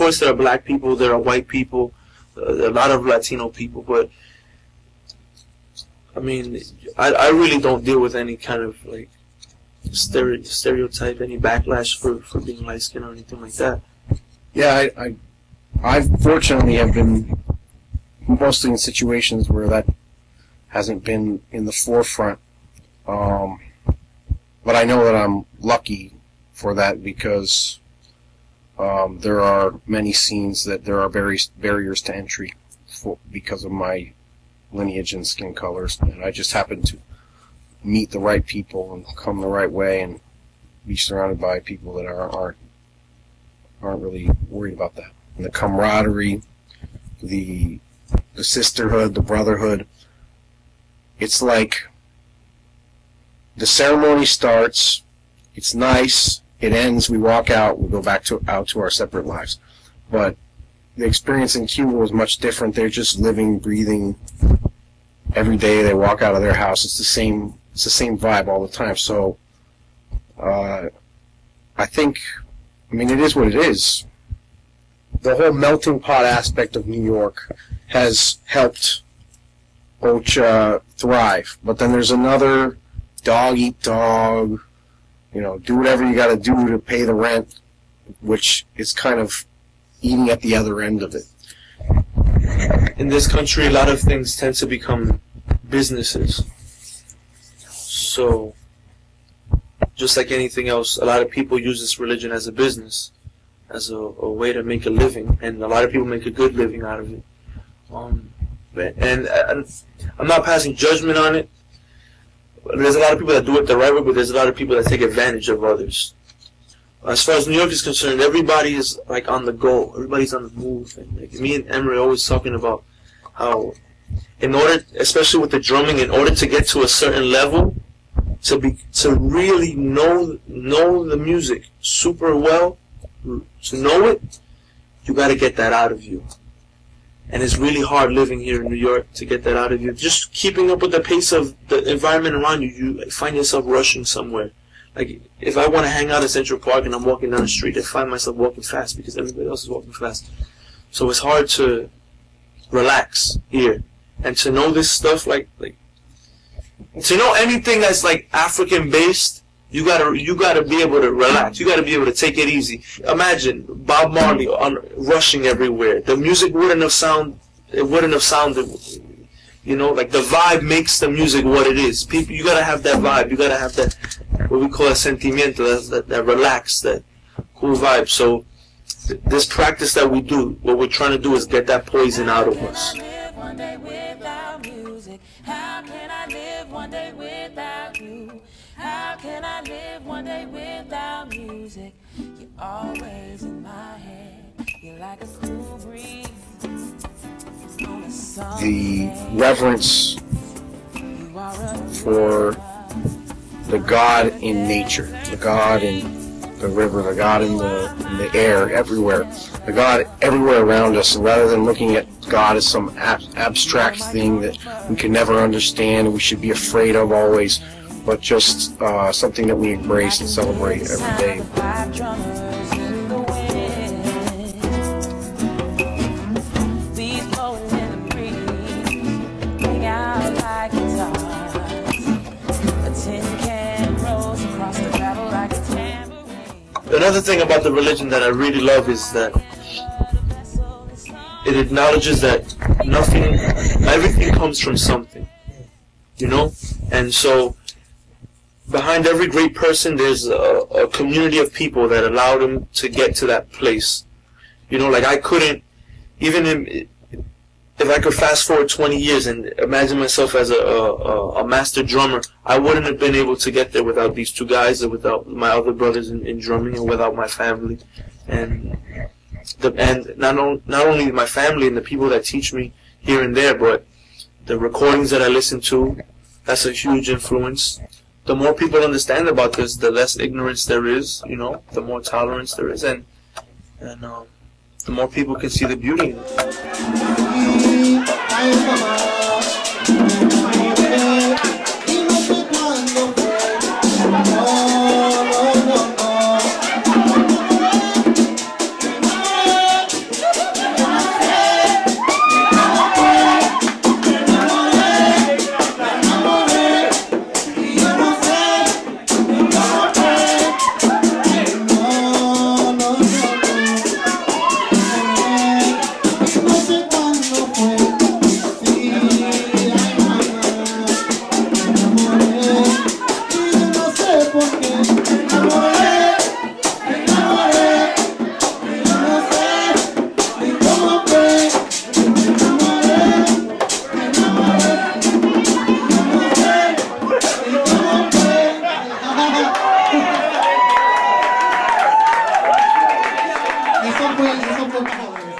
course, there are black people, there are white people, a lot of Latino people, but I mean, I really don't deal with any kind of like stereotype, any backlash for being light skinned or anything like that. Yeah, I fortunately have been mostly in situations where that hasn't been in the forefront. But I know that I'm lucky for that because there are many scenes that there are barriers to entry because of my lineage and skin colors, and I just happen to meet the right people and come the right way and be surrounded by people that aren't really worried about that. And the camaraderie, the sisterhood, the brotherhood. It's like the ceremony starts, it's nice, it ends, we walk out, we go back out to our separate lives. But the experience in Cuba was much different. They're just living, breathing every day. They walk out of their house. It's the same vibe all the time. So I mean, it is what it is. The whole melting pot aspect of New York has helped Ocha thrive. But then there's another dog eat dog, do whatever you got to do to pay the rent, which is kind of eating at the other end of it. In this country, a lot of things tend to become businesses. So, just like anything else, a lot of people use this religion as a business, as a way to make a living, and a lot of people make a good living out of it. And I'm not passing judgment on it. There's a lot of people that do it the right way, but there's a lot of people that take advantage of others. As far as New York is concerned, everybody is like on the go. Everybody's on the move. And like me and Emery are always talking about how, in order, especially with the drumming, in order to get to a certain level, to really know the music super well, to know it, you got to get that out of you. And it's really hard living here in New York to get that out of you. Just keeping up with the pace of the environment around you, you find yourself rushing somewhere. Like, if I want to hang out at Central Park and I'm walking down the street, I find myself walking fast because everybody else is walking fast. So it's hard to relax here. And to know this stuff, like to know anything that's like African based, you gotta be able to relax. You gotta be able to take it easy. Imagine Bob Marley rushing everywhere. The music wouldn't have sounded. Like the vibe makes the music what it is. People, you gotta have that vibe. You gotta have that, what we call a sentimiento, that relaxed, that cool vibe. So this practice that we do, what we're trying to do is get that poison out of us. How can I live one day without you? How can I live one day without music? You're always in my head. You're like a cool breeze. The reverence for the God in nature, the God in the river, the God in the air, everywhere, the God everywhere around us, and rather than looking at God as some abstract thing that we can never understand and we should be afraid of always, but just something that we embrace and celebrate every day. Another thing about the religion that I really love is that it acknowledges that everything comes from something, and so behind every great person there's a community of people that allowed him to get to that place. Like I couldn't, if I could fast forward 20 years and imagine myself as a master drummer, I wouldn't have been able to get there without these two guys, or without my other brothers in drumming, and without my family, and not only my family and the people that teach me here and there, but the recordings that I listen to. That's a huge influence. The more people understand about this, the less ignorance there is. The more tolerance there is, and the more people can see the beauty in it. round of applause.